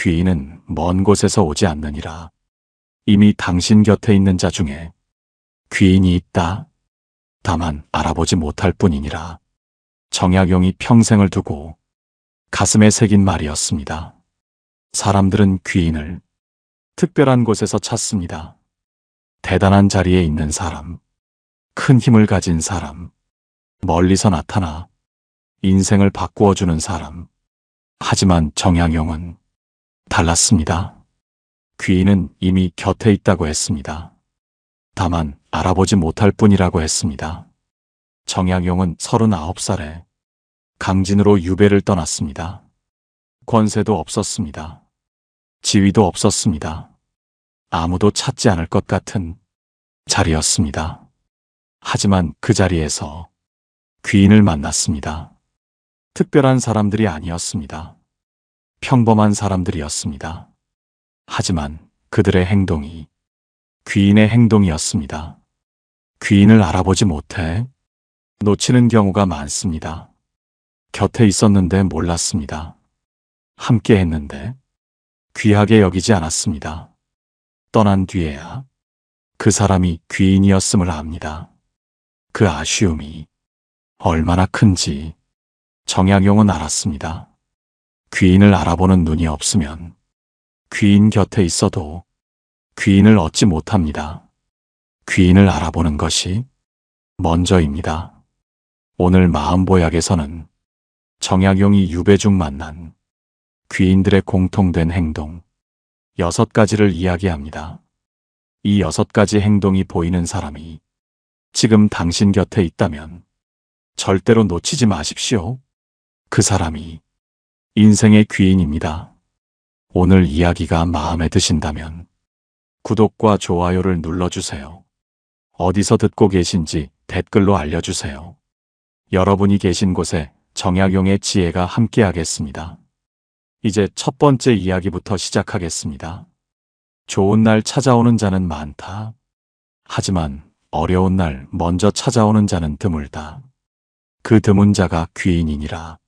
귀인은 먼 곳에서 오지 않느니라. 이미 당신 곁에 있는 자 중에 귀인이 있다. 다만 알아보지 못할 뿐이니라. 정약용이 평생을 두고 가슴에 새긴 말이었습니다. 사람들은 귀인을 특별한 곳에서 찾습니다. 대단한 자리에 있는 사람, 큰 힘을 가진 사람, 멀리서 나타나 인생을 바꾸어주는 사람. 하지만 정약용은 달랐습니다. 귀인은 이미 곁에 있다고 했습니다. 다만 알아보지 못할 뿐이라고 했습니다. 정약용은 39살에 강진으로 유배를 떠났습니다. 권세도 없었습니다. 지위도 없었습니다. 아무도 찾지 않을 것 같은 자리였습니다. 하지만 그 자리에서 귀인을 만났습니다. 특별한 사람들이 아니었습니다. 평범한 사람들이었습니다. 하지만 그들의 행동이 귀인의 행동이었습니다. 귀인을 알아보지 못해 놓치는 경우가 많습니다. 곁에 있었는데 몰랐습니다. 함께 했는데 귀하게 여기지 않았습니다. 떠난 뒤에야 그 사람이 귀인이었음을 압니다. 그 아쉬움이 얼마나 큰지 정약용은 알았습니다. 귀인을 알아보는 눈이 없으면 귀인 곁에 있어도 귀인을 얻지 못합니다. 귀인을 알아보는 것이 먼저입니다. 오늘 마음보약에서는 정약용이 유배 중 만난 귀인들의 공통된 행동 6가지를 이야기합니다. 이 6가지 행동이 보이는 사람이 지금 당신 곁에 있다면 절대로 놓치지 마십시오. 그 사람이 인생의 귀인입니다. 오늘 이야기가 마음에 드신다면 구독과 좋아요를 눌러주세요. 어디서 듣고 계신지 댓글로 알려주세요. 여러분이 계신 곳에 정약용의 지혜가 함께하겠습니다. 이제 첫 번째 이야기부터 시작하겠습니다. 좋은 날 찾아오는 자는 많다. 하지만 어려운 날 먼저 찾아오는 자는 드물다. 그 드문 자가 귀인이니라.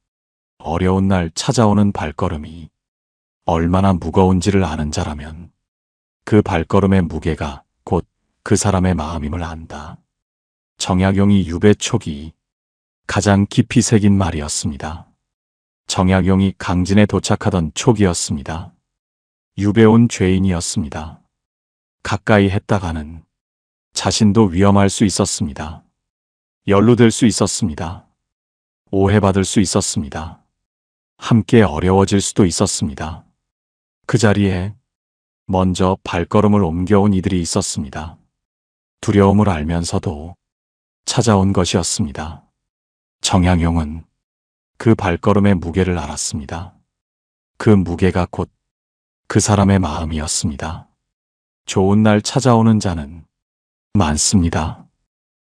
어려운 날 찾아오는 발걸음이 얼마나 무거운지를 아는 자라면 그 발걸음의 무게가 곧 그 사람의 마음임을 안다. 정약용이 유배 초기 가장 깊이 새긴 말이었습니다. 정약용이 강진에 도착하던 초기였습니다. 유배 온 죄인이었습니다. 가까이 했다가는 자신도 위험할 수 있었습니다. 연루될 수 있었습니다. 오해받을 수 있었습니다. 함께 어려워질 수도 있었습니다. 그 자리에 먼저 발걸음을 옮겨온 이들이 있었습니다. 두려움을 알면서도 찾아온 것이었습니다. 정약용은 그 발걸음의 무게를 알았습니다. 그 무게가 곧 그 사람의 마음이었습니다. 좋은 날 찾아오는 자는 많습니다.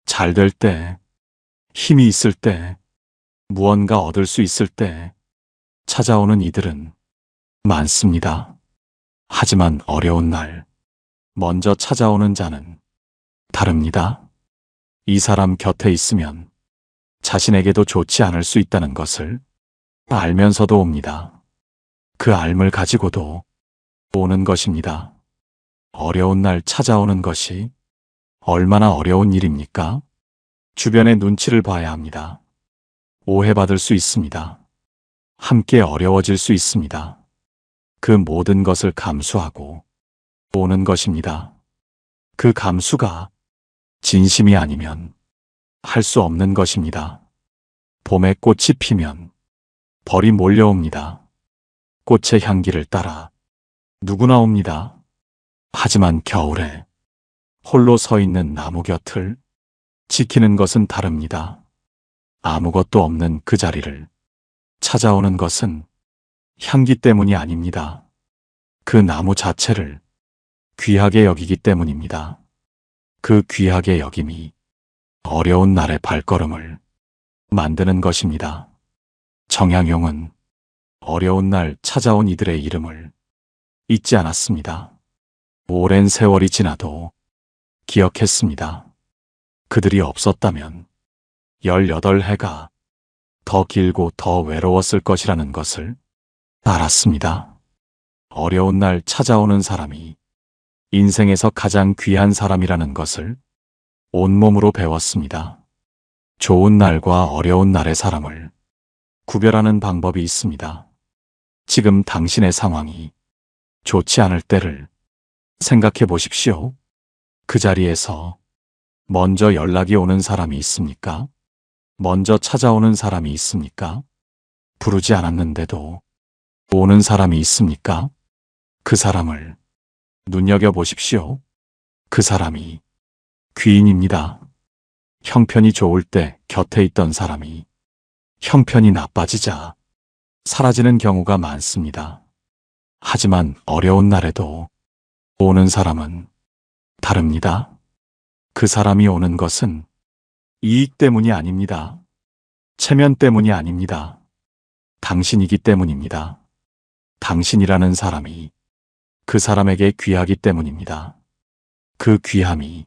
잘 될 때, 힘이 있을 때, 무언가 얻을 수 있을 때 찾아오는 이들은 많습니다. 하지만 어려운 날 먼저 찾아오는 자는 다릅니다. 이 사람 곁에 있으면 자신에게도 좋지 않을 수 있다는 것을 알면서도 옵니다. 그 알을 가지고도 오는 것입니다. 어려운 날 찾아오는 것이 얼마나 어려운 일입니까? 주변의 눈치를 봐야 합니다. 오해받을 수 있습니다. 함께 어려워질 수 있습니다. 그 모든 것을 감수하고 오는 것입니다. 그 감수가 진심이 아니면 할 수 없는 것입니다. 봄에 꽃이 피면 벌이 몰려옵니다. 꽃의 향기를 따라 누구나 옵니다. 하지만 겨울에 홀로 서 있는 나무 곁을 지키는 것은 다릅니다. 아무것도 없는 그 자리를 찾아오는 것은 향기 때문이 아닙니다. 그 나무 자체를 귀하게 여기기 때문입니다. 그 귀하게 여김이 어려운 날의 발걸음을 만드는 것입니다. 정약용은 어려운 날 찾아온 이들의 이름을 잊지 않았습니다. 오랜 세월이 지나도 기억했습니다. 그들이 없었다면 18해가 더 길고 더 외로웠을 것이라는 것을 알았습니다. 어려운 날 찾아오는 사람이 인생에서 가장 귀한 사람이라는 것을 온몸으로 배웠습니다. 좋은 날과 어려운 날의 사람을 구별하는 방법이 있습니다. 지금 당신의 상황이 좋지 않을 때를 생각해 보십시오. 그 자리에서 먼저 연락이 오는 사람이 있습니까? 먼저 찾아오는 사람이 있습니까? 부르지 않았는데도 오는 사람이 있습니까? 그 사람을 눈여겨보십시오. 그 사람이 귀인입니다. 형편이 좋을 때 곁에 있던 사람이 형편이 나빠지자 사라지는 경우가 많습니다. 하지만 어려운 날에도 오는 사람은 다릅니다. 그 사람이 오는 것은 이익 때문이 아닙니다. 체면 때문이 아닙니다. 당신이기 때문입니다. 당신이라는 사람이 그 사람에게 귀하기 때문입니다. 그 귀함이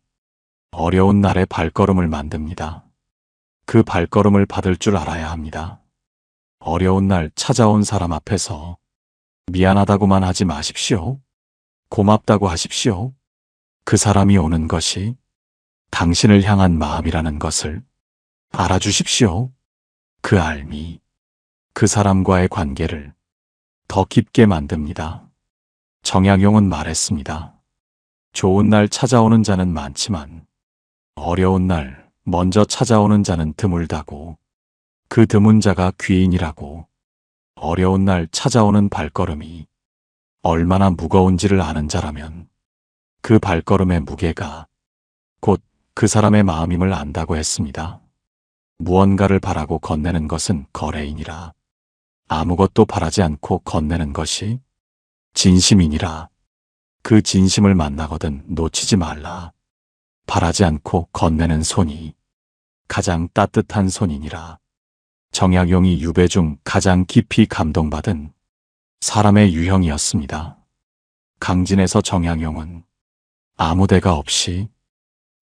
어려운 날의 발걸음을 만듭니다. 그 발걸음을 받을 줄 알아야 합니다. 어려운 날 찾아온 사람 앞에서 미안하다고만 하지 마십시오. 고맙다고 하십시오. 그 사람이 오는 것이 당신을 향한 마음이라는 것을 알아주십시오. 그 알미, 그 사람과의 관계를 더 깊게 만듭니다. 정약용은 말했습니다. 좋은 날 찾아오는 자는 많지만 어려운 날 먼저 찾아오는 자는 드물다고, 그 드문 자가 귀인이라고. 어려운 날 찾아오는 발걸음이 얼마나 무거운지를 아는 자라면 그 발걸음의 무게가 곧 그 사람의 마음임을 안다고 했습니다. 무언가를 바라고 건네는 것은 거래이니라. 아무것도 바라지 않고 건네는 것이 진심이니라. 그 진심을 만나거든 놓치지 말라. 바라지 않고 건네는 손이 가장 따뜻한 손이니라. 정약용이 유배 중 가장 깊이 감동받은 사람의 유형이었습니다. 강진에서 정약용은 아무 데가 없이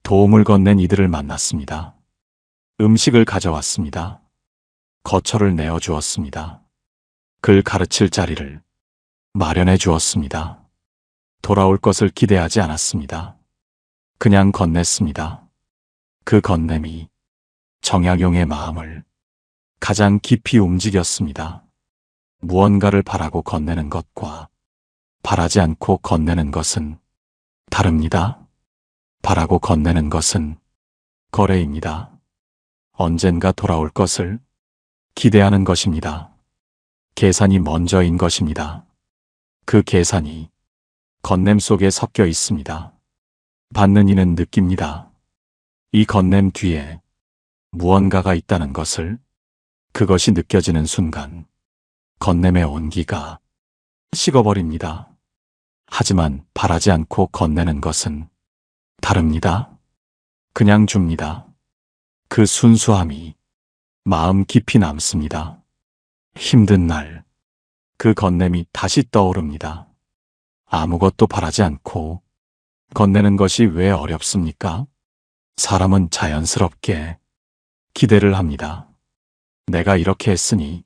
도움을 건넨 이들을 만났습니다. 음식을 가져왔습니다. 거처를 내어주었습니다. 글 가르칠 자리를 마련해 주었습니다. 돌아올 것을 기대하지 않았습니다. 그냥 건넸습니다. 그 건냄이 정약용의 마음을 가장 깊이 움직였습니다. 무언가를 바라고 건네는 것과 바라지 않고 건네는 것은 다릅니다. 바라고 건네는 것은 거래입니다. 언젠가 돌아올 것을 기대하는 것입니다. 계산이 먼저인 것입니다. 그 계산이 건냄 속에 섞여 있습니다. 받는 이는 느낍니다. 이 건냄 뒤에 무언가가 있다는 것을. 그것이 느껴지는 순간 건냄의 온기가 식어버립니다. 하지만 바라지 않고 건네는 것은 다릅니다. 그냥 줍니다. 그 순수함이 마음 깊이 남습니다. 힘든 날, 그 건냄이 다시 떠오릅니다. 아무것도 바라지 않고 건네는 것이 왜 어렵습니까? 사람은 자연스럽게 기대를 합니다. 내가 이렇게 했으니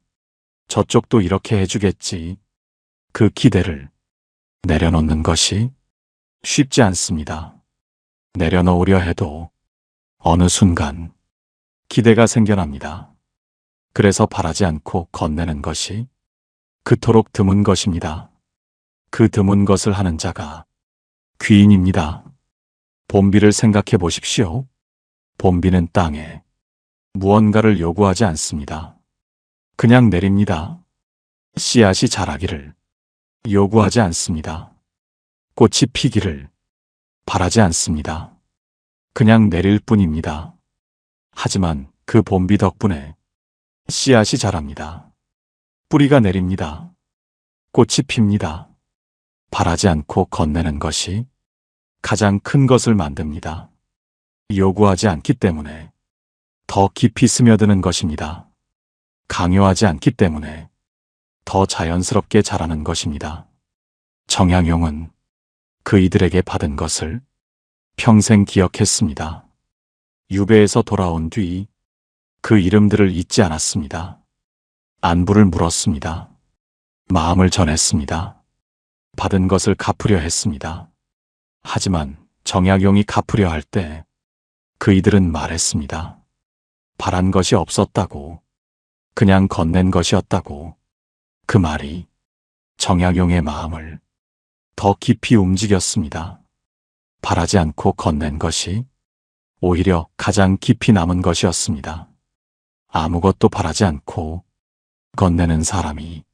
저쪽도 이렇게 해주겠지. 그 기대를 내려놓는 것이 쉽지 않습니다. 내려놓으려 해도 어느 순간 기대가 생겨납니다. 그래서 바라지 않고 건네는 것이 그토록 드문 것입니다. 그 드문 것을 하는 자가 귀인입니다. 봄비를 생각해 보십시오. 봄비는 땅에 무언가를 요구하지 않습니다. 그냥 내립니다. 씨앗이 자라기를 요구하지 않습니다. 꽃이 피기를 바라지 않습니다. 그냥 내릴 뿐입니다. 하지만 그 봄비 덕분에 씨앗이 자랍니다. 뿌리가 내립니다. 꽃이 핍니다. 바라지 않고 건네는 것이 가장 큰 것을 만듭니다. 요구하지 않기 때문에 더 깊이 스며드는 것입니다. 강요하지 않기 때문에 더 자연스럽게 자라는 것입니다. 정약용은 그 이들에게 받은 것을 평생 기억했습니다. 유배에서 돌아온 뒤 그 이름들을 잊지 않았습니다. 안부를 물었습니다. 마음을 전했습니다. 받은 것을 갚으려 했습니다. 하지만 정약용이 갚으려 할 때 그이들은 말했습니다. 바란 것이 없었다고, 그냥 건넨 것이었다고. 그 말이 정약용의 마음을 더 깊이 움직였습니다. 바라지 않고 건넨 것이 오히려 가장 깊이 남은 것이었습니다. 아무것도 바라지 않고 건네는 사람이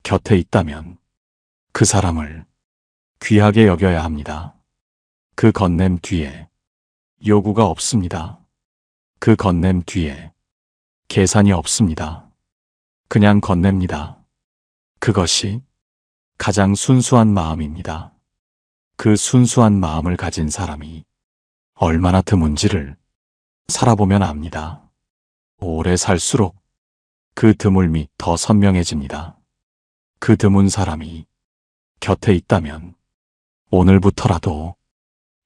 곁에 있다면 그 사람을 귀하게 여겨야 합니다. 그 건냄 뒤에 요구가 없습니다. 그 건냄 뒤에 계산이 없습니다. 그냥 건넵니다. 그것이 가장 순수한 마음입니다. 그 순수한 마음을 가진 사람이 얼마나 드문지를 살아보면 압니다. 오래 살수록 그 드물미 더 선명해집니다. 그 드문 사람이 곁에 있다면 오늘부터라도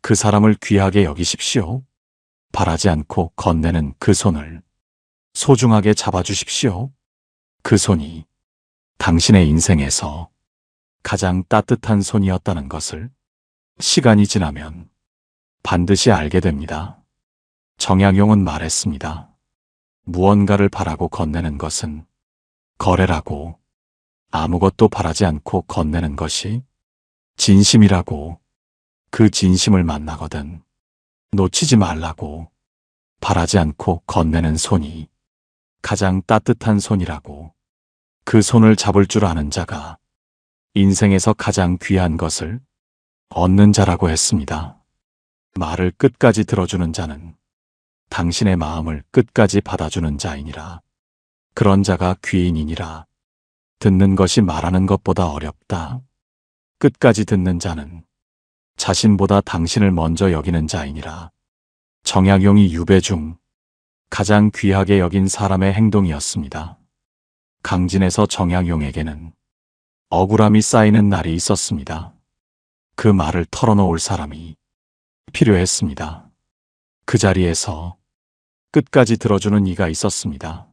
그 사람을 귀하게 여기십시오. 바라지 않고 건네는 그 손을 소중하게 잡아주십시오. 그 손이 당신의 인생에서 가장 따뜻한 손이었다는 것을 시간이 지나면 반드시 알게 됩니다. 정약용은 말했습니다. 무언가를 바라고 건네는 것은 거래라고, 아무것도 바라지 않고 건네는 것이 진심이라고, 그 진심을 만나거든 놓치지 말라고, 바라지 않고 건네는 손이 가장 따뜻한 손이라고, 그 손을 잡을 줄 아는 자가 인생에서 가장 귀한 것을 얻는 자라고 했습니다. 말을 끝까지 들어주는 자는 당신의 마음을 끝까지 받아주는 자이니라. 그런 자가 귀인이니라. 듣는 것이 말하는 것보다 어렵다. 끝까지 듣는 자는 자신보다 당신을 먼저 여기는 자이니라. 정약용이 유배 중 가장 귀하게 여긴 사람의 행동이었습니다. 강진에서 정약용에게는 억울함이 쌓이는 날이 있었습니다. 그 말을 털어놓을 사람이 필요했습니다. 그 자리에서 끝까지 들어주는 이가 있었습니다.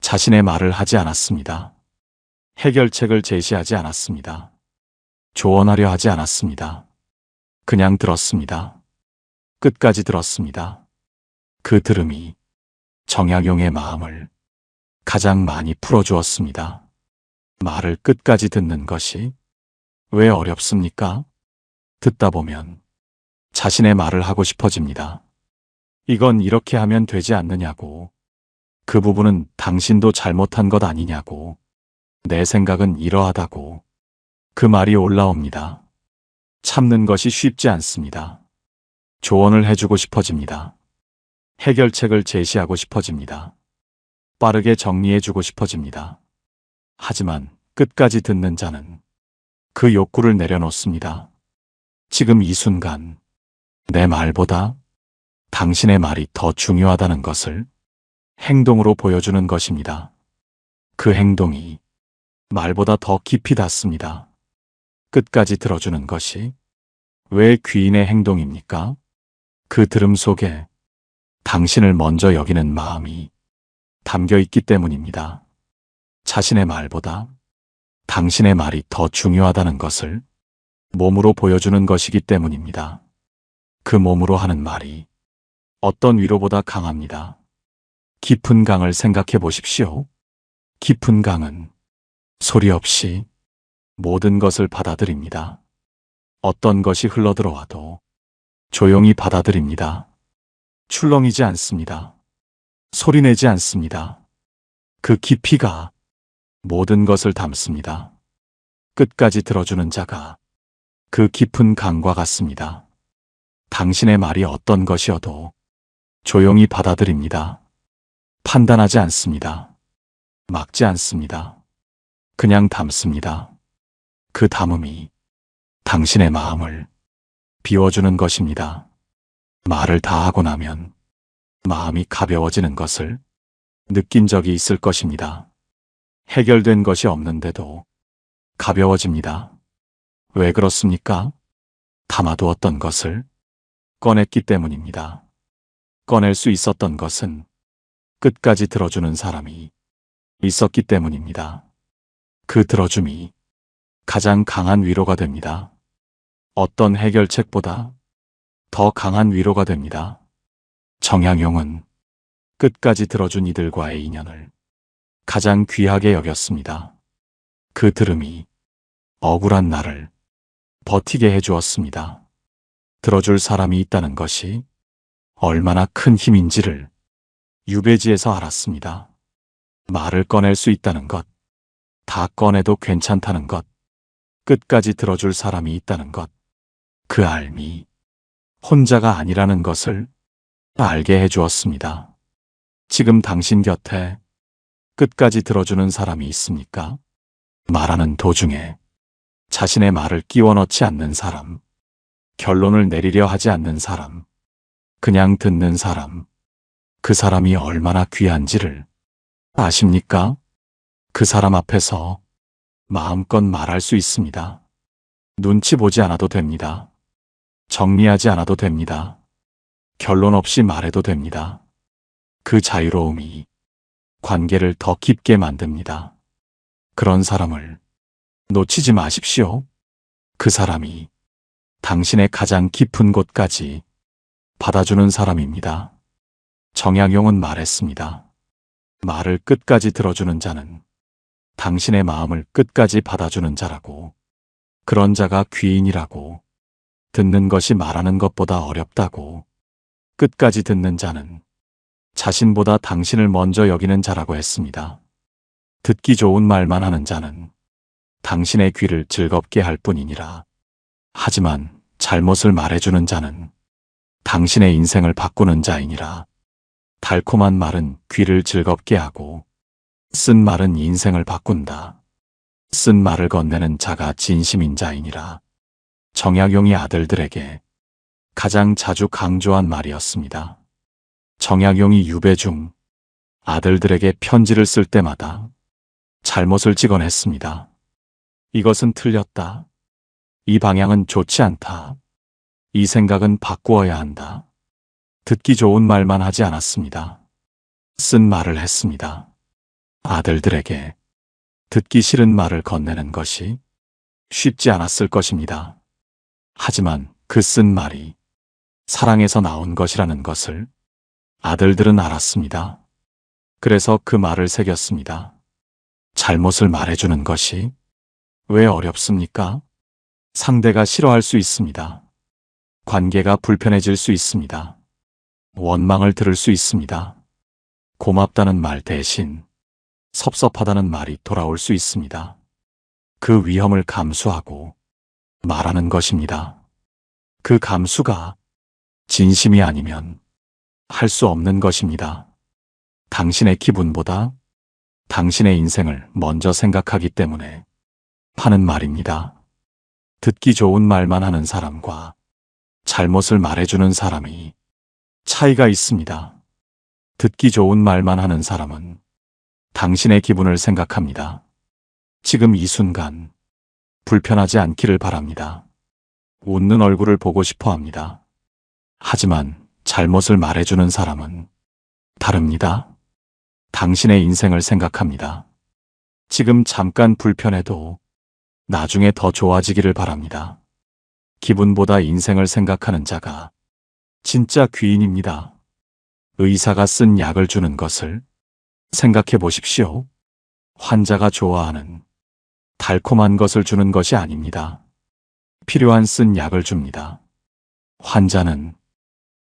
자신의 말을 하지 않았습니다. 해결책을 제시하지 않았습니다. 조언하려 하지 않았습니다. 그냥 들었습니다. 끝까지 들었습니다. 그 들음이 정약용의 마음을 가장 많이 풀어주었습니다. 말을 끝까지 듣는 것이 왜 어렵습니까? 듣다 보면 자신의 말을 하고 싶어집니다. 이건 이렇게 하면 되지 않느냐고, 그 부분은 당신도 잘못한 것 아니냐고, 내 생각은 이러하다고, 그 말이 올라옵니다. 참는 것이 쉽지 않습니다. 조언을 해주고 싶어집니다. 해결책을 제시하고 싶어집니다. 빠르게 정리해주고 싶어집니다. 하지만 끝까지 듣는 자는 그 욕구를 내려놓습니다. 지금 이 순간 내 말보다 당신의 말이 더 중요하다는 것을 행동으로 보여주는 것입니다. 그 행동이 말보다 더 깊이 닿습니다. 끝까지 들어주는 것이 왜 귀인의 행동입니까? 그 들음 속에 당신을 먼저 여기는 마음이 담겨 있기 때문입니다. 자신의 말보다 당신의 말이 더 중요하다는 것을 몸으로 보여주는 것이기 때문입니다. 그 몸으로 하는 말이 어떤 위로보다 강합니다. 깊은 강을 생각해 보십시오. 깊은 강은 소리 없이 모든 것을 받아들입니다. 어떤 것이 흘러들어와도 조용히 받아들입니다. 출렁이지 않습니다. 소리내지 않습니다. 그 깊이가 모든 것을 담습니다. 끝까지 들어주는 자가 그 깊은 강과 같습니다. 당신의 말이 어떤 것이어도 조용히 받아들입니다. 판단하지 않습니다. 막지 않습니다. 그냥 담습니다. 그 담음이 당신의 마음을 비워주는 것입니다. 말을 다 하고 나면 마음이 가벼워지는 것을 느낀 적이 있을 것입니다. 해결된 것이 없는데도 가벼워집니다. 왜 그렇습니까? 담아두었던 것을 꺼냈기 때문입니다. 꺼낼 수 있었던 것은 끝까지 들어주는 사람이 있었기 때문입니다. 그 들어줌이 가장 강한 위로가 됩니다. 어떤 해결책보다 더 강한 위로가 됩니다. 정약용은 끝까지 들어준 이들과의 인연을 가장 귀하게 여겼습니다. 그 들음이 억울한 나를 버티게 해주었습니다. 들어줄 사람이 있다는 것이 얼마나 큰 힘인지를 유배지에서 알았습니다. 말을 꺼낼 수 있다는 것, 다 꺼내도 괜찮다는 것, 끝까지 들어줄 사람이 있다는 것, 그 알미, 혼자가 아니라는 것을 알게 해주었습니다. 지금 당신 곁에 끝까지 들어주는 사람이 있습니까? 말하는 도중에 자신의 말을 끼워 넣지 않는 사람, 결론을 내리려 하지 않는 사람, 그냥 듣는 사람, 그 사람이 얼마나 귀한지를 아십니까? 그 사람 앞에서 마음껏 말할 수 있습니다. 눈치 보지 않아도 됩니다. 정리하지 않아도 됩니다. 결론 없이 말해도 됩니다. 그 자유로움이 관계를 더 깊게 만듭니다. 그런 사람을 놓치지 마십시오. 그 사람이 당신의 가장 깊은 곳까지 받아주는 사람입니다. 정약용은 말했습니다. 말을 끝까지 들어주는 자는 당신의 마음을 끝까지 받아주는 자라고, 그런 자가 귀인이라고, 듣는 것이 말하는 것보다 어렵다고, 끝까지 듣는 자는 자신보다 당신을 먼저 여기는 자라고 했습니다. 듣기 좋은 말만 하는 자는 당신의 귀를 즐겁게 할 뿐이니라. 하지만 잘못을 말해주는 자는 당신의 인생을 바꾸는 자이니라. 달콤한 말은 귀를 즐겁게 하고 쓴 말은 인생을 바꾼다. 쓴 말을 건네는 자가 진심인 자이니라. 정약용이 아들들에게 가장 자주 강조한 말이었습니다. 정약용이 유배 중 아들들에게 편지를 쓸 때마다 잘못을 찍어냈습니다. 이것은 틀렸다. 이 방향은 좋지 않다. 이 생각은 바꾸어야 한다. 듣기 좋은 말만 하지 않았습니다. 쓴 말을 했습니다. 아들들에게 듣기 싫은 말을 건네는 것이 쉽지 않았을 것입니다. 하지만 그 쓴 말이 사랑에서 나온 것이라는 것을 아들들은 알았습니다. 그래서 그 말을 새겼습니다. 잘못을 말해주는 것이 왜 어렵습니까? 상대가 싫어할 수 있습니다. 관계가 불편해질 수 있습니다. 원망을 들을 수 있습니다. 고맙다는 말 대신 섭섭하다는 말이 돌아올 수 있습니다. 그 위험을 감수하고 말하는 것입니다. 그 감수가 진심이 아니면 할 수 없는 것입니다. 당신의 기분보다 당신의 인생을 먼저 생각하기 때문에 하는 말입니다. 듣기 좋은 말만 하는 사람과 잘못을 말해주는 사람이 차이가 있습니다. 듣기 좋은 말만 하는 사람은 당신의 기분을 생각합니다. 지금 이 순간 불편하지 않기를 바랍니다. 웃는 얼굴을 보고 싶어 합니다. 하지만 잘못을 말해주는 사람은 다릅니다. 당신의 인생을 생각합니다. 지금 잠깐 불편해도 나중에 더 좋아지기를 바랍니다. 기분보다 인생을 생각하는 자가 진짜 귀인입니다. 의사가 쓴 약을 주는 것을 생각해 보십시오. 환자가 좋아하는 달콤한 것을 주는 것이 아닙니다. 필요한 쓴 약을 줍니다. 환자는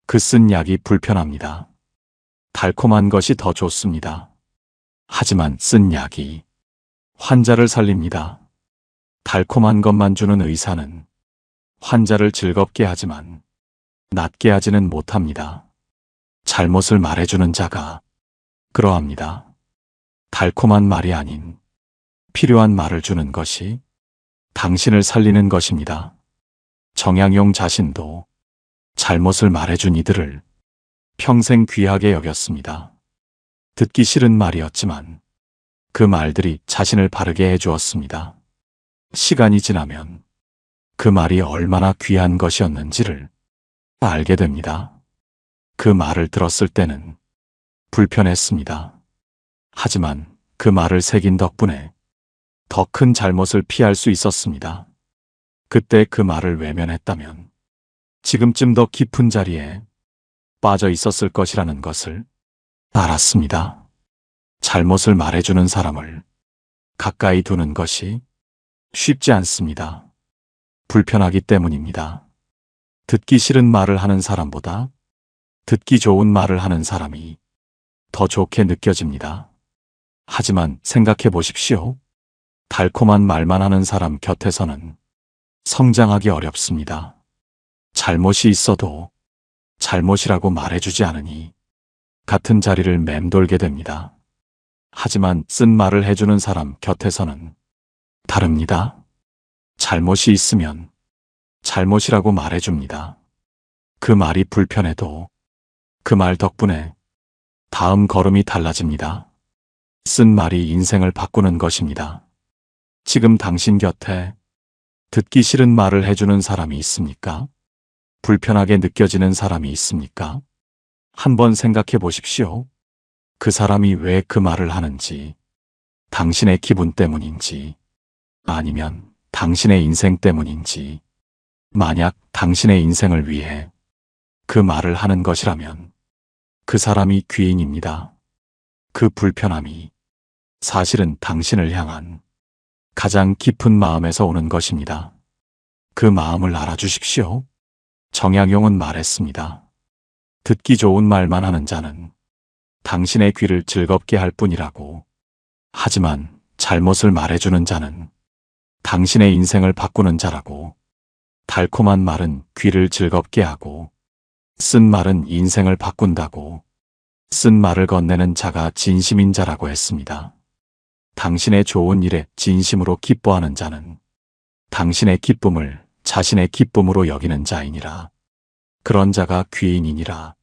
그 쓴 약이 불편합니다. 달콤한 것이 더 좋습니다. 하지만 쓴 약이 환자를 살립니다. 달콤한 것만 주는 의사는 환자를 즐겁게 하지만 낫게 하지는 못합니다. 잘못을 말해주는 자가 그러합니다. 달콤한 말이 아닌 필요한 말을 주는 것이 당신을 살리는 것입니다. 정약용 자신도 잘못을 말해준 이들을 평생 귀하게 여겼습니다. 듣기 싫은 말이었지만 그 말들이 자신을 바르게 해주었습니다. 시간이 지나면 그 말이 얼마나 귀한 것이었는지를 알게 됩니다. 그 말을 들었을 때는 불편했습니다. 하지만 그 말을 새긴 덕분에 더 큰 잘못을 피할 수 있었습니다. 그때 그 말을 외면했다면 지금쯤 더 깊은 자리에 빠져 있었을 것이라는 것을 알았습니다. 잘못을 말해주는 사람을 가까이 두는 것이 쉽지 않습니다. 불편하기 때문입니다. 듣기 싫은 말을 하는 사람보다 듣기 좋은 말을 하는 사람이 더 좋게 느껴집니다. 하지만 생각해 보십시오. 달콤한 말만 하는 사람 곁에서는 성장하기 어렵습니다. 잘못이 있어도 잘못이라고 말해주지 않으니 같은 자리를 맴돌게 됩니다. 하지만 쓴 말을 해주는 사람 곁에서는 다릅니다. 잘못이 있으면 잘못이라고 말해줍니다. 그 말이 불편해도 그 말 덕분에 다음 걸음이 달라집니다. 쓴 말이 인생을 바꾸는 것입니다. 지금 당신 곁에 듣기 싫은 말을 해주는 사람이 있습니까? 불편하게 느껴지는 사람이 있습니까? 한번 생각해 보십시오. 그 사람이 왜 그 말을 하는지, 당신의 기분 때문인지, 아니면 당신의 인생 때문인지, 만약 당신의 인생을 위해 그 말을 하는 것이라면 그 사람이 귀인입니다. 그 불편함이 사실은 당신을 향한 가장 깊은 마음에서 오는 것입니다. 그 마음을 알아주십시오. 정약용은 말했습니다. 듣기 좋은 말만 하는 자는 당신의 귀를 즐겁게 할 뿐이라고. 하지만 잘못을 말해주는 자는 당신의 인생을 바꾸는 자라고. 달콤한 말은 귀를 즐겁게 하고 쓴 말은 인생을 바꾼다고. 쓴 말을 건네는 자가 진심인 자라고 했습니다. 당신의 좋은 일에 진심으로 기뻐하는 자는 당신의 기쁨을 자신의 기쁨으로 여기는 자이니라. 그런 자가 귀인이니라.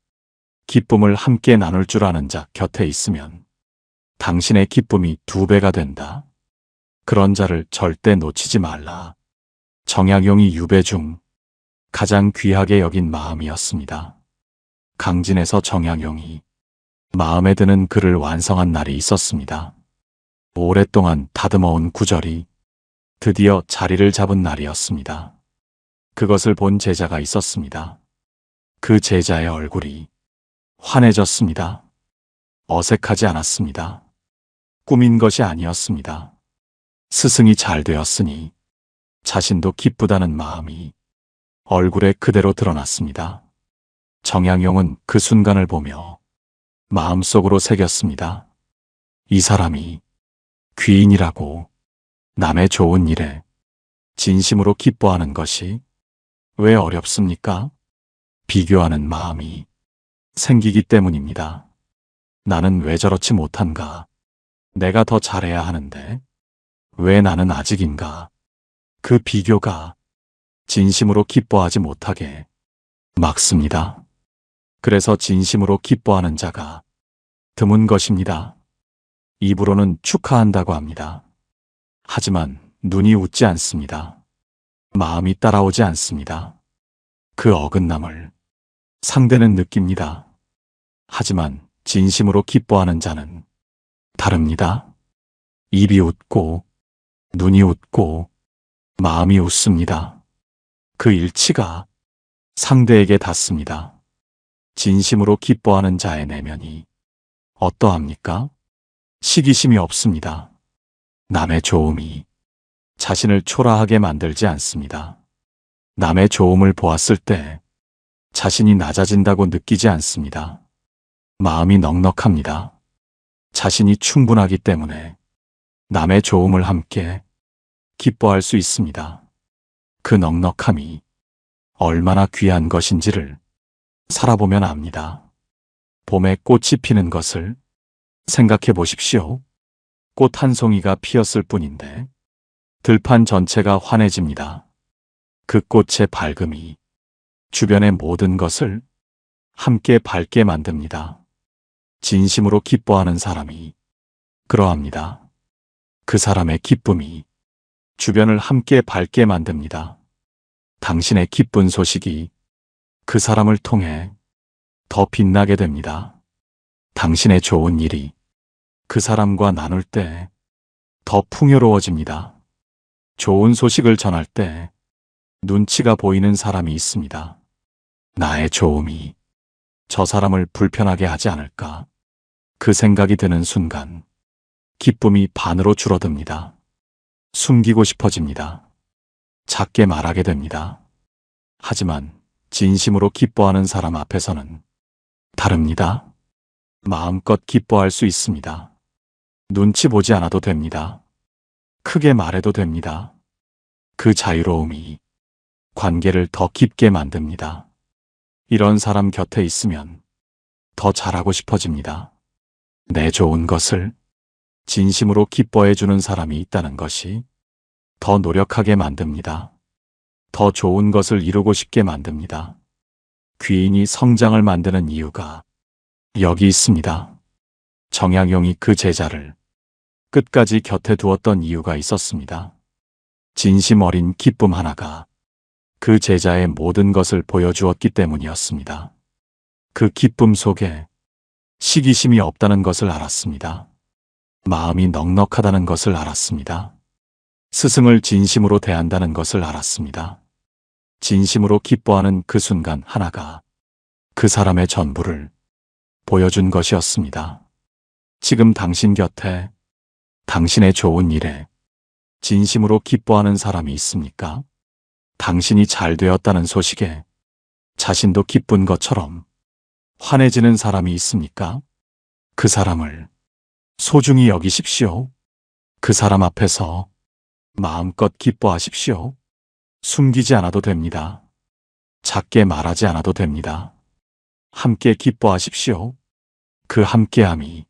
기쁨을 함께 나눌 줄 아는 자 곁에 있으면 당신의 기쁨이 2배가 된다. 그런 자를 절대 놓치지 말라. 정약용이 유배 중 가장 귀하게 여긴 마음이었습니다. 강진에서 정약용이 마음에 드는 글을 완성한 날이 있었습니다. 오랫동안 다듬어온 구절이 드디어 자리를 잡은 날이었습니다. 그것을 본 제자가 있었습니다. 그 제자의 얼굴이 환해졌습니다. 어색하지 않았습니다. 꾸민 것이 아니었습니다. 스승이 잘 되었으니 자신도 기쁘다는 마음이 얼굴에 그대로 드러났습니다. 정약용은 그 순간을 보며 마음속으로 새겼습니다. 이 사람이 귀인이라고. 남의 좋은 일에 진심으로 기뻐하는 것이 왜 어렵습니까? 비교하는 마음이 생기기 때문입니다. 나는 왜 저렇지 못한가? 내가 더 잘해야 하는데 왜 나는 아직인가? 그 비교가 진심으로 기뻐하지 못하게 막습니다. 그래서 진심으로 기뻐하는 자가 드문 것입니다. 입으로는 축하한다고 합니다. 하지만 눈이 웃지 않습니다. 마음이 따라오지 않습니다. 그 어긋남을 상대는 느낍니다. 하지만 진심으로 기뻐하는 자는 다릅니다. 입이 웃고 눈이 웃고 마음이 웃습니다. 그 일치가 상대에게 닿습니다. 진심으로 기뻐하는 자의 내면이 어떠합니까? 시기심이 없습니다. 남의 좋음이 자신을 초라하게 만들지 않습니다. 남의 좋음을 보았을 때 자신이 낮아진다고 느끼지 않습니다. 마음이 넉넉합니다. 자신이 충분하기 때문에 남의 좋음을 함께 기뻐할 수 있습니다. 그 넉넉함이 얼마나 귀한 것인지를 살아보면 압니다. 봄에 꽃이 피는 것을 생각해 보십시오. 꽃 한 송이가 피었을 뿐인데 들판 전체가 환해집니다. 그 꽃의 밝음이 주변의 모든 것을 함께 밝게 만듭니다. 진심으로 기뻐하는 사람이 그러합니다. 그 사람의 기쁨이 주변을 함께 밝게 만듭니다. 당신의 기쁜 소식이 그 사람을 통해 더 빛나게 됩니다. 당신의 좋은 일이 그 사람과 나눌 때 더 풍요로워집니다. 좋은 소식을 전할 때 눈치가 보이는 사람이 있습니다. 나의 좋음이 저 사람을 불편하게 하지 않을까? 그 생각이 드는 순간 기쁨이 반으로 줄어듭니다. 숨기고 싶어집니다. 작게 말하게 됩니다. 하지만 진심으로 기뻐하는 사람 앞에서는 다릅니다. 마음껏 기뻐할 수 있습니다. 눈치 보지 않아도 됩니다. 크게 말해도 됩니다. 그 자유로움이 관계를 더 깊게 만듭니다. 이런 사람 곁에 있으면 더 잘하고 싶어집니다. 내 좋은 것을 진심으로 기뻐해 주는 사람이 있다는 것이 더 노력하게 만듭니다. 더 좋은 것을 이루고 싶게 만듭니다. 귀인이 성장을 만드는 이유가 여기 있습니다. 정약용이 그 제자를 끝까지 곁에 두었던 이유가 있었습니다. 진심 어린 기쁨 하나가 그 제자의 모든 것을 보여주었기 때문이었습니다. 그 기쁨 속에 시기심이 없다는 것을 알았습니다. 마음이 넉넉하다는 것을 알았습니다. 스승을 진심으로 대한다는 것을 알았습니다. 진심으로 기뻐하는 그 순간 하나가 그 사람의 전부를 보여준 것이었습니다. 지금 당신 곁에 당신의 좋은 일에 진심으로 기뻐하는 사람이 있습니까? 당신이 잘 되었다는 소식에 자신도 기쁜 것처럼 환해지는 사람이 있습니까? 그 사람을 소중히 여기십시오. 그 사람 앞에서 마음껏 기뻐하십시오. 숨기지 않아도 됩니다. 작게 말하지 않아도 됩니다. 함께 기뻐하십시오. 그 함께함이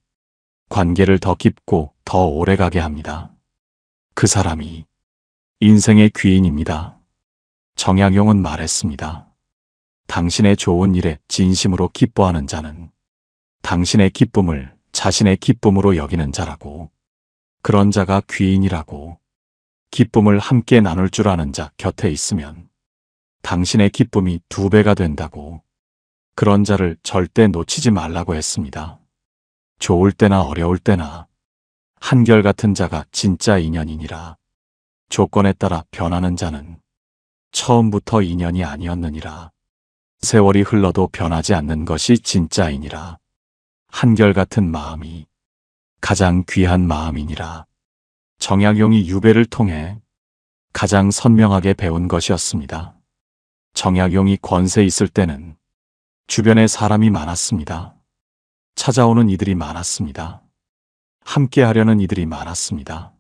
관계를 더 깊고 더 오래가게 합니다. 그 사람이 인생의 귀인입니다. 정약용은 말했습니다. 당신의 좋은 일에 진심으로 기뻐하는 자는 당신의 기쁨을 자신의 기쁨으로 여기는 자라고, 그런 자가 귀인이라고, 기쁨을 함께 나눌 줄 아는 자 곁에 있으면 당신의 기쁨이 2배가 된다고, 그런 자를 절대 놓치지 말라고 했습니다. 좋을 때나 어려울 때나 한결같은 자가 진짜 인연이니라. 조건에 따라 변하는 자는 처음부터 인연이 아니었느니라. 세월이 흘러도 변하지 않는 것이 진짜이니라. 한결같은 마음이 가장 귀한 마음이니라. 정약용이 유배를 통해 가장 선명하게 배운 것이었습니다. 정약용이 권세 있을 때는 주변에 사람이 많았습니다. 찾아오는 이들이 많았습니다. 함께 하려는 이들이 많았습니다.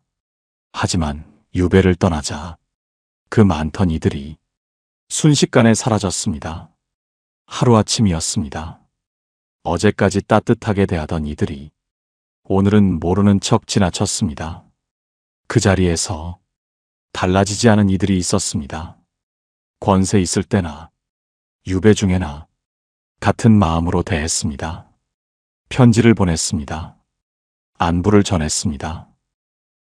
하지만 유배를 떠나자 그 많던 이들이 순식간에 사라졌습니다. 하루아침이었습니다. 어제까지 따뜻하게 대하던 이들이 오늘은 모르는 척 지나쳤습니다. 그 자리에서 달라지지 않은 이들이 있었습니다. 권세 있을 때나 유배 중에나 같은 마음으로 대했습니다. 편지를 보냈습니다. 안부를 전했습니다.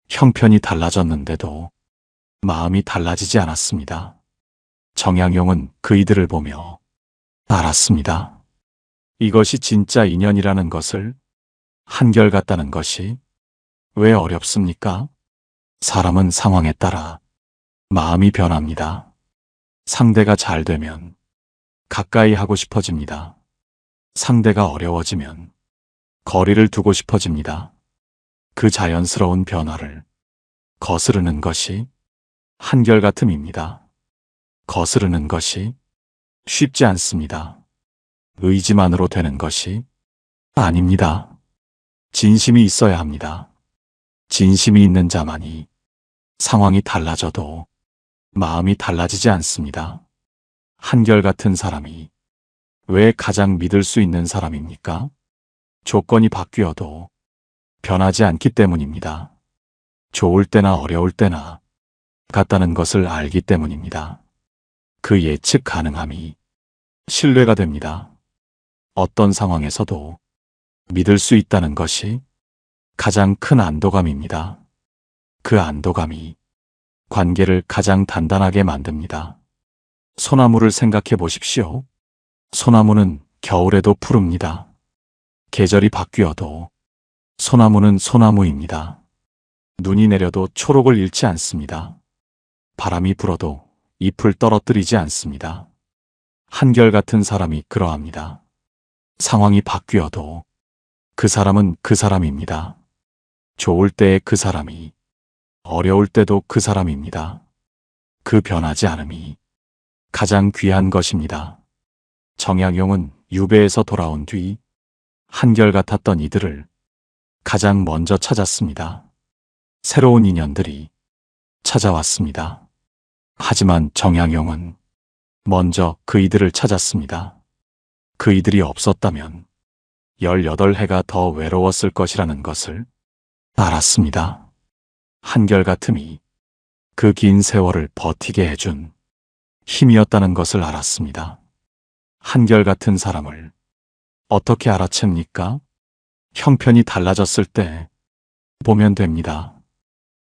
형편이 달라졌는데도 마음이 달라지지 않았습니다. 정약용은 그 이들을 보며 알았습니다. 이것이 진짜 인연이라는 것을, 한결같다는 것이 왜 어렵습니까? 사람은 상황에 따라 마음이 변합니다. 상대가 잘 되면 가까이 하고 싶어집니다. 상대가 어려워지면 거리를 두고 싶어집니다. 그 자연스러운 변화를 거스르는 것이 한결같음입니다. 거스르는 것이 쉽지 않습니다. 의지만으로 되는 것이 아닙니다. 진심이 있어야 합니다. 진심이 있는 자만이 상황이 달라져도 마음이 달라지지 않습니다. 한결같은 사람이 왜 가장 믿을 수 있는 사람입니까? 조건이 바뀌어도 변하지 않기 때문입니다. 좋을 때나 어려울 때나 같다는 것을 알기 때문입니다. 그 예측 가능함이 신뢰가 됩니다. 어떤 상황에서도 믿을 수 있다는 것이 가장 큰 안도감입니다. 그 안도감이 관계를 가장 단단하게 만듭니다. 소나무를 생각해 보십시오. 소나무는 겨울에도 푸릅니다. 계절이 바뀌어도 소나무는 소나무입니다. 눈이 내려도 초록을 잃지 않습니다. 바람이 불어도 잎을 떨어뜨리지 않습니다. 한결같은 사람이 그러합니다. 상황이 바뀌어도 그 사람은 그 사람입니다. 좋을 때의 그 사람이, 어려울 때도 그 사람입니다. 그 변하지 않음이 가장 귀한 것입니다. 정약용은 유배에서 돌아온 뒤 한결같았던 이들을 가장 먼저 찾았습니다. 새로운 인연들이 찾아왔습니다. 하지만 정약용은 먼저 그 이들을 찾았습니다. 그 이들이 없었다면 18해가 더 외로웠을 것이라는 것을 알았습니다. 한결같음이 그 긴 세월을 버티게 해준 힘이었다는 것을 알았습니다. 한결같은 사람을 어떻게 알아챕니까? 형편이 달라졌을 때 보면 됩니다.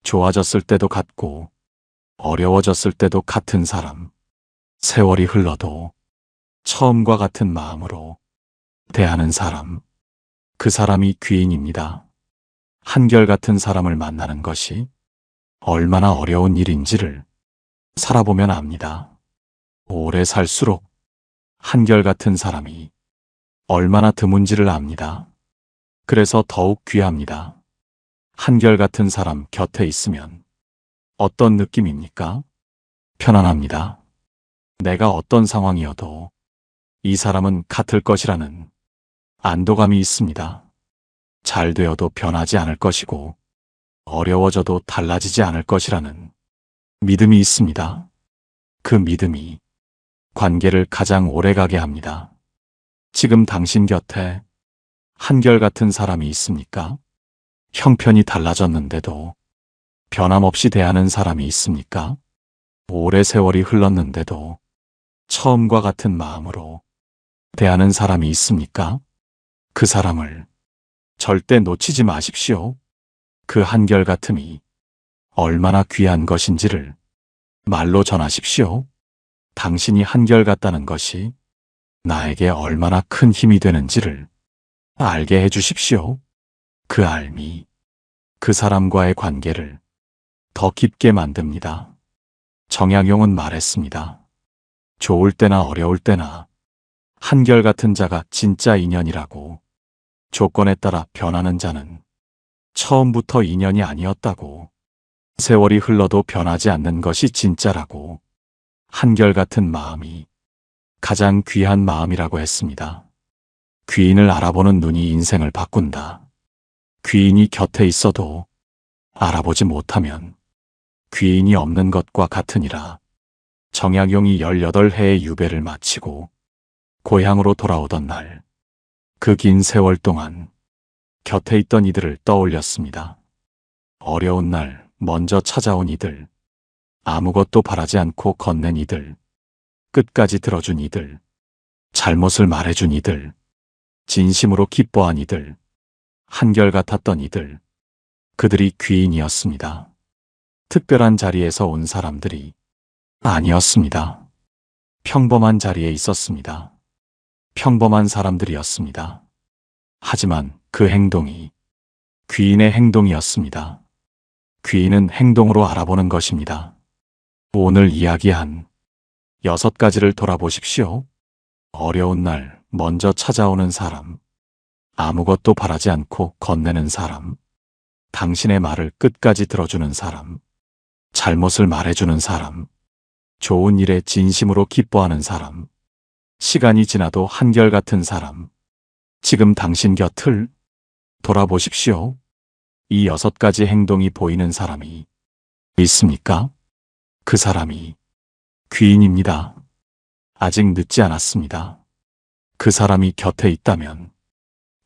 좋아졌을 때도 같고 어려워졌을 때도 같은 사람. 세월이 흘러도 처음과 같은 마음으로 대하는 사람. 그 사람이 귀인입니다. 한결같은 사람을 만나는 것이 얼마나 어려운 일인지를 살아보면 압니다. 오래 살수록 한결같은 사람이 얼마나 드문지를 압니다. 그래서 더욱 귀합니다. 한결같은 사람 곁에 있으면 어떤 느낌입니까? 편안합니다. 내가 어떤 상황이어도 이 사람은 같을 것이라는 안도감이 있습니다. 잘 되어도 변하지 않을 것이고 어려워져도 달라지지 않을 것이라는 믿음이 있습니다. 그 믿음이 관계를 가장 오래가게 합니다. 지금 당신 곁에 한결같은 사람이 있습니까? 형편이 달라졌는데도 변함없이 대하는 사람이 있습니까? 오래 세월이 흘렀는데도 처음과 같은 마음으로 대하는 사람이 있습니까? 그 사람을 절대 놓치지 마십시오. 그 한결같음이 얼마나 귀한 것인지를 말로 전하십시오. 당신이 한결같다는 것이 나에게 얼마나 큰 힘이 되는지를 알게 해주십시오. 그 알미, 그 사람과의 관계를 더 깊게 만듭니다. 정약용은 말했습니다. 좋을 때나 어려울 때나 한결같은 자가 진짜 인연이라고. 조건에 따라 변하는 자는 처음부터 인연이 아니었다고. 세월이 흘러도 변하지 않는 것이 진짜라고. 한결같은 마음이 가장 귀한 마음이라고 했습니다. 귀인을 알아보는 눈이 인생을 바꾼다. 귀인이 곁에 있어도 알아보지 못하면 귀인이 없는 것과 같으니라. 정약용이 18해의 유배를 마치고 고향으로 돌아오던 날, 그 긴 세월 동안 곁에 있던 이들을 떠올렸습니다. 어려운 날 먼저 찾아온 이들, 아무것도 바라지 않고 건넨 이들, 끝까지 들어준 이들, 잘못을 말해준 이들, 진심으로 기뻐한 이들, 한결같았던 이들, 그들이 귀인이었습니다. 특별한 자리에서 온 사람들이 아니었습니다. 평범한 자리에 있었습니다. 평범한 사람들이었습니다. 하지만 그 행동이 귀인의 행동이었습니다. 귀인은 행동으로 알아보는 것입니다. 오늘 이야기한 6가지를 돌아보십시오. 어려운 날 먼저 찾아오는 사람, 아무것도 바라지 않고 건네는 사람, 당신의 말을 끝까지 들어주는 사람, 잘못을 말해주는 사람, 좋은 일에 진심으로 기뻐하는 사람, 시간이 지나도 한결같은 사람. 지금 당신 곁을 돌아보십시오. 이 6가지 행동이 보이는 사람이 있습니까? 그 사람이 귀인입니다. 아직 늦지 않았습니다. 그 사람이 곁에 있다면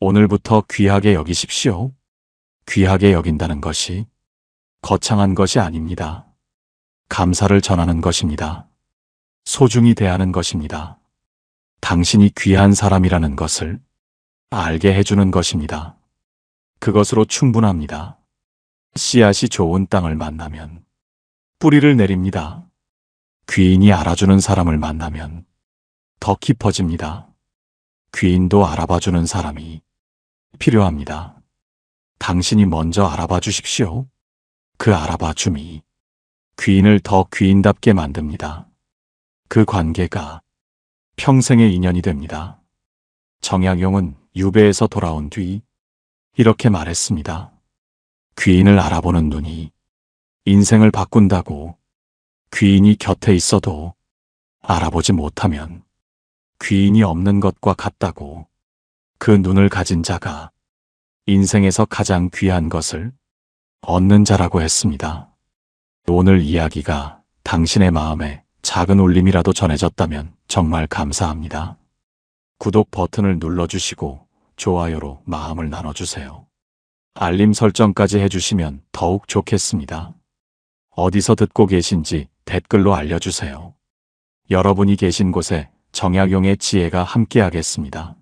오늘부터 귀하게 여기십시오. 귀하게 여긴다는 것이 거창한 것이 아닙니다. 감사를 전하는 것입니다. 소중히 대하는 것입니다. 당신이 귀한 사람이라는 것을 알게 해주는 것입니다. 그것으로 충분합니다. 씨앗이 좋은 땅을 만나면 뿌리를 내립니다. 귀인이 알아주는 사람을 만나면 더 깊어집니다. 귀인도 알아봐주는 사람이 필요합니다. 당신이 먼저 알아봐 주십시오. 그 알아봐 줌이 귀인을 더 귀인답게 만듭니다. 그 관계가 평생의 인연이 됩니다. 정약용은 유배에서 돌아온 뒤 이렇게 말했습니다. 귀인을 알아보는 눈이 인생을 바꾼다고. 귀인이 곁에 있어도 알아보지 못하면 귀인이 없는 것과 같다고. 그 눈을 가진 자가 인생에서 가장 귀한 것을 얻는 자라고 했습니다. 오늘 이야기가 당신의 마음에 작은 울림이라도 전해졌다면 정말 감사합니다. 구독 버튼을 눌러주시고 좋아요로 마음을 나눠주세요. 알림 설정까지 해주시면 더욱 좋겠습니다. 어디서 듣고 계신지 댓글로 알려주세요. 여러분이 계신 곳에 정약용의 지혜가 함께하겠습니다.